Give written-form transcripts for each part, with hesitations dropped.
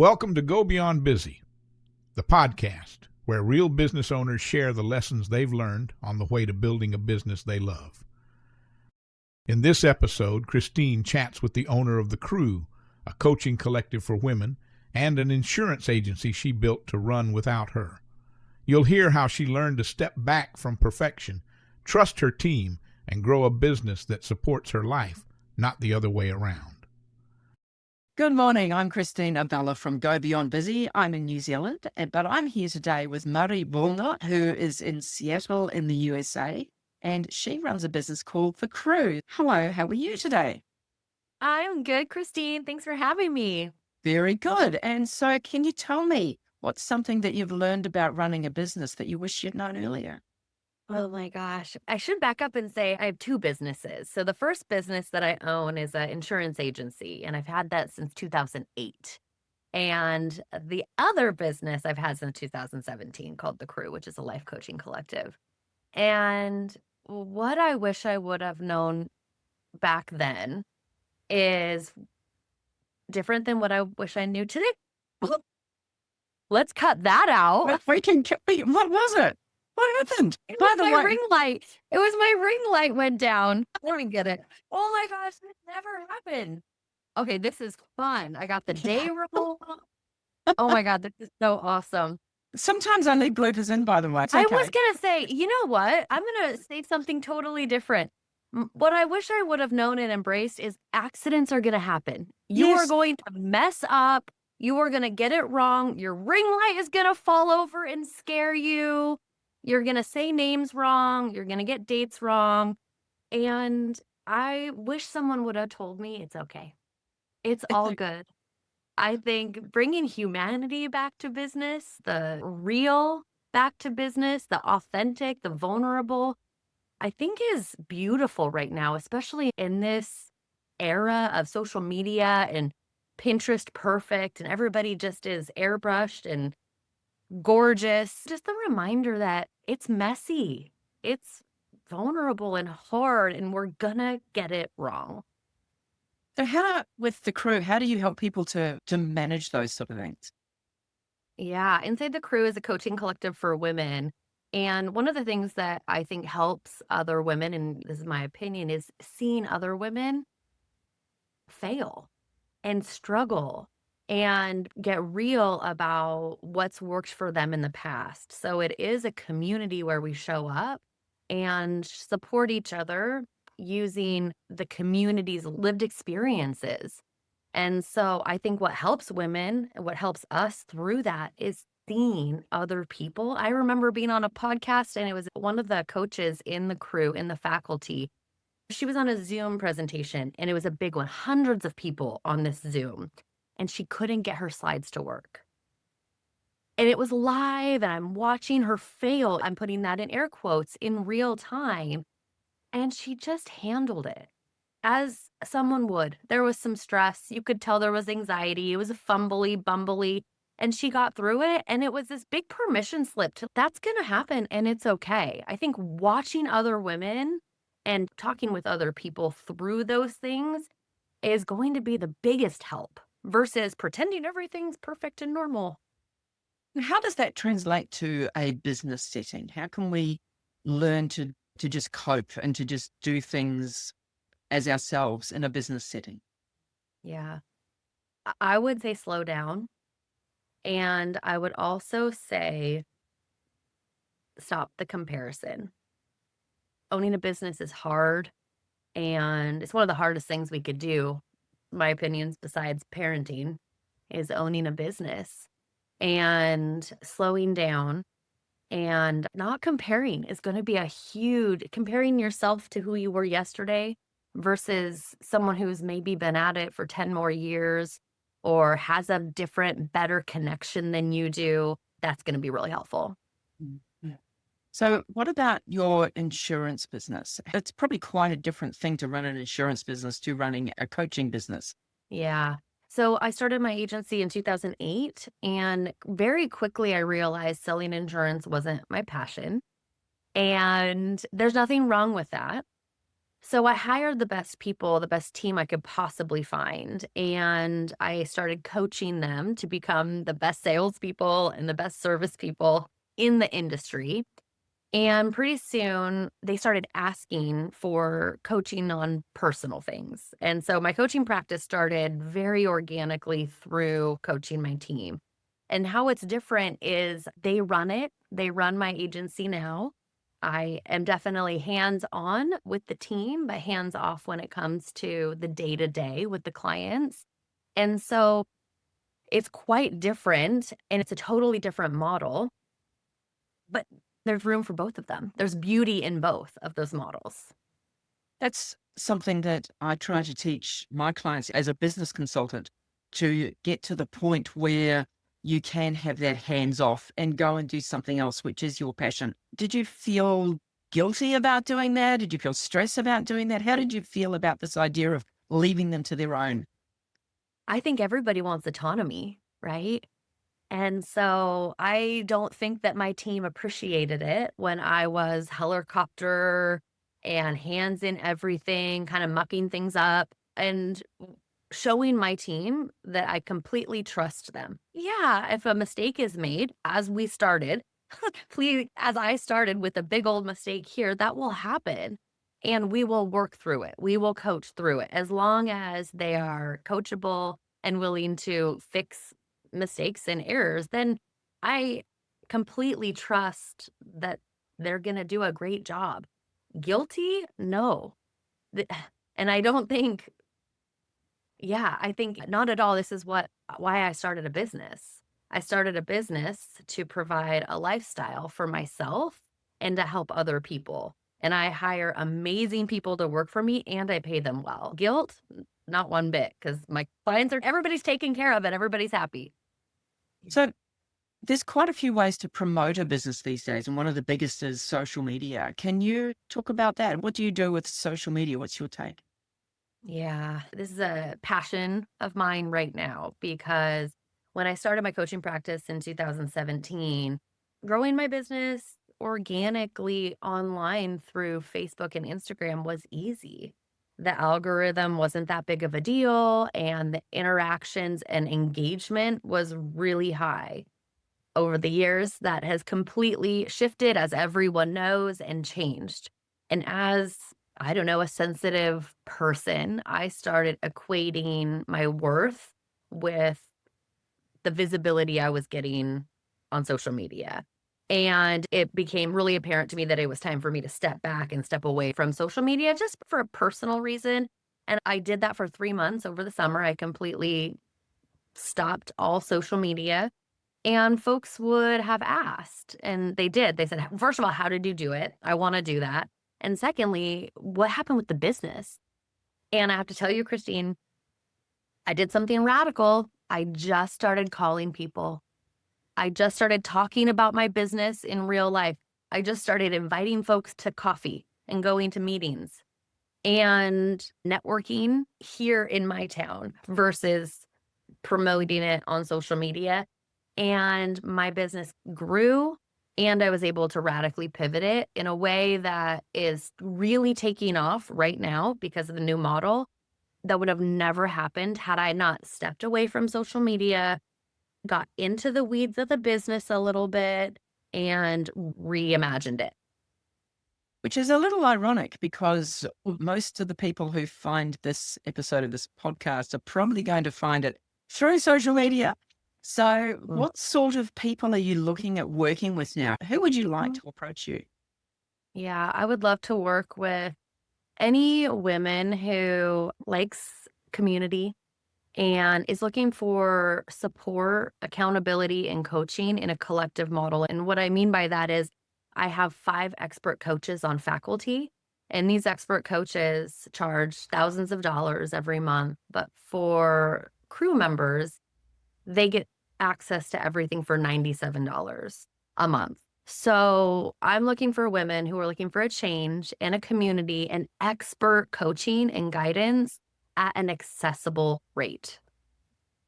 Welcome to Go Beyond Busy, the podcast where real business owners share the lessons they've learned on the way to building a business they love. In this episode, Christine chats with the owner of The Crew, a coaching collective for women, and an insurance agency she built to run without her. You'll hear how she learned to step back from perfection, trust her team, and grow a business that supports her life, not the other way around. Good morning, I'm Christine Abela from Go Beyond Busy. I'm in New Zealand, but I'm here today with Mari Wuellner, who is in Seattle in the USA, and she runs a business called The Crew. Hello, how are you today? I'm good, Christine. Thanks for having me. Very good. And so can you tell me what's something that you've learned about running a business that you wish you'd known earlier? Oh my gosh. I should back up and say I have two businesses. So the first business that I own is an insurance agency, and I've had that since 2008. And the other business I've had since 2017 called The Crew, which is a life coaching collective. And what I wish I would have known back then is different than what I wish I knew today. Let's cut that out. What was it? What happened? By the way, ring light. It was my ring light went down. Let me get it. Oh my gosh, this never happened. Okay, this is fun. I got the day roll. Oh my God, this is so awesome. Sometimes I leave bloopers in, by the way. It's I okay. was going to say, you know what? I'm going to say something totally different. What I wish I would have known and embraced is accidents are going to happen. You Yes. are going to mess up. You are going to get it wrong. Your ring light is going to fall over and scare you. You're going to say names wrong. You're going to get dates wrong. And I wish someone would have told me it's okay. It's all good. I think bringing humanity back to business, the real back to business, the authentic, the vulnerable, I think is beautiful right now, especially in this era of social media and Pinterest perfect, and everybody just is airbrushed and gorgeous. Just the reminder that it's messy, it's vulnerable and hard, and we're gonna get it wrong. So with The Crew, how do you help people to manage those sort of things? Yeah, Inside the Crew is a coaching collective for women. And one of the things that I think helps other women, and this is my opinion, is seeing other women fail and struggle and get real about what's worked for them in the past. So it is a community where we show up and support each other using the community's lived experiences. And so I think what helps women, what helps us through that is seeing other people. I remember being on a podcast, and it was one of the coaches in The Crew, in the faculty. She was on a Zoom presentation, and it was a big one, hundreds of people on this Zoom, and she couldn't get her slides to work. And it was live, and I'm watching her fail. I'm putting that in air quotes in real time. And she just handled it as someone would. There was some stress. You could tell there was anxiety. It was a fumbly, bumbly, and she got through it. And it was this big permission slip to that's going to happen, and it's okay. I think watching other women and talking with other people through those things is going to be the biggest help versus pretending everything's perfect and normal. And how does that translate to a business setting? How can we learn to just cope and to just do things as ourselves in a business setting? Yeah. I would say slow down. And I would also say stop the comparison. Owning a business is hard, and it's one of the hardest things we could do, my opinions, besides parenting, is owning a business. And slowing down and not comparing is going to be a huge comparing yourself to who you were yesterday versus someone who's maybe been at it for 10 more years or has a different, better connection than you do. That's going to be really helpful. Yeah. So what about your insurance business? It's probably quite a different thing to run an insurance business to running a coaching business. Yeah. So I started my agency in 2008, and very quickly I realized selling insurance wasn't my passion. And there's nothing wrong with that. So I hired the best people, the best team I could possibly find, and I started coaching them to become the best salespeople and the best service people in the industry. And pretty soon they started asking for coaching on personal things. And so my coaching practice started very organically through coaching my team. And how it's different is they run it, they run my agency now. I am definitely hands on with the team, but hands off when it comes to the day to day with the clients. And so it's quite different and it's a totally different model, but there's room for both of them. There's beauty in both of those models. That's something that I try to teach my clients as a business consultant, to get to the point where you can have that hands off and go and do something else, which is your passion. Did you feel guilty about doing that? Did you feel stress about doing that? How did you feel about this idea of leaving them to their own? I think everybody wants autonomy, right? And so I don't think that my team appreciated it when I was helicopter and hands in everything, kind of mucking things up and showing my team that I completely trust them. Yeah, if a mistake is made, as we started, please, as I started with a big old mistake here, that will happen. And we will work through it. We will coach through it as long as they are coachable and willing to fix mistakes and errors. Then I completely trust that they're going to do a great job. Guilty? No. Th- And I don't think, yeah, I think not at all. This is why I started a business. I started a business to provide a lifestyle for myself and to help other people. And I hire amazing people to work for me and I pay them well. Guilt? Not one bit, because my clients are, everybody's taken care of and everybody's happy. So there's quite a few ways to promote a business these days, and one of the biggest is social media. Can you talk about that? What do you do with social media? What's your take? Yeah, this is a passion of mine right now because when I started my coaching practice in 2017, growing my business organically online through Facebook and Instagram was easy. The algorithm wasn't that big of a deal, and the interactions and engagement was really high. Over the years, that has completely shifted, as everyone knows, and changed. And as, I don't know, a sensitive person, I started equating my worth with the visibility I was getting on social media. And it became really apparent to me that it was time for me to step back and step away from social media just for a personal reason. And I did that for 3 months over the summer. I completely stopped all social media. And folks would have asked, and they did. They said, first of all, how did you do it? I want to do that. And secondly, what happened with the business? And I have to tell you, Christine, I did something radical. I just started calling people. I just started talking about my business in real life. I just started inviting folks to coffee and going to meetings and networking here in my town versus promoting it on social media. And my business grew and I was able to radically pivot it in a way that is really taking off right now because of the new model. That would have never happened had I not stepped away from social media, got into the weeds of the business a little bit, and reimagined it. Which is a little ironic because most of the people who find this episode of this podcast are probably going to find it through social media. So what sort of people are you looking at working with now? Who would you like to approach you? Yeah, I would love to work with any women who likes community and is looking for support, accountability, and coaching in a collective model. And what I mean by that is I have 5 expert coaches on faculty, and these expert coaches charge thousands of dollars every month. But for crew members, they get access to everything for $97 a month. So I'm looking for women who are looking for a change in a community and expert coaching and guidance at an accessible rate.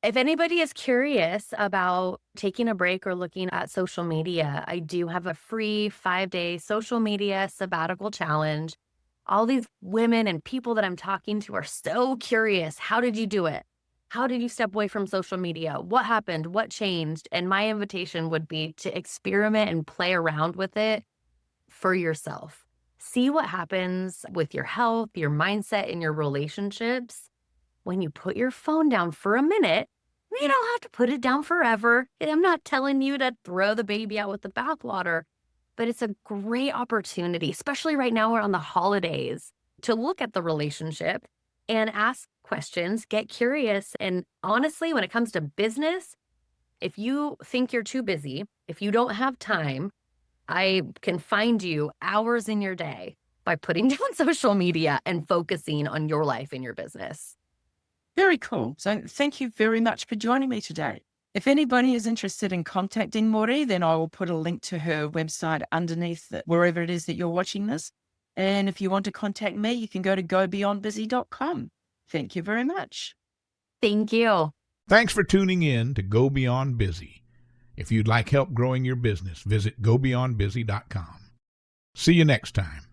If anybody is curious about taking a break or looking at social media, I do have a free 5-day social media sabbatical challenge. All these women and people that I'm talking to are so curious. How did you do it? How did you step away from social media? What happened? What changed? And my invitation would be to experiment and play around with it for yourself. See what happens with your health, your mindset, and your relationships when you put your phone down for a minute. You don't have to put it down forever. I'm not telling you to throw the baby out with the bathwater, but it's a great opportunity, especially right now we're on the holidays, to look at the relationship and ask questions, get curious. And honestly, when it comes to business, if you think you're too busy, if you don't have time, I can find you hours in your day by putting down social media and focusing on your life and your business. Very cool. So thank you very much for joining me today. If anybody is interested in contacting Mari, then I will put a link to her website underneath wherever it is that you're watching this. And if you want to contact me, you can go to gobeyondbusy.com. Thank you very much. Thank you. Thanks for tuning in to Go Beyond Busy. If you'd like help growing your business, visit gobeyondbusy.com. See you next time.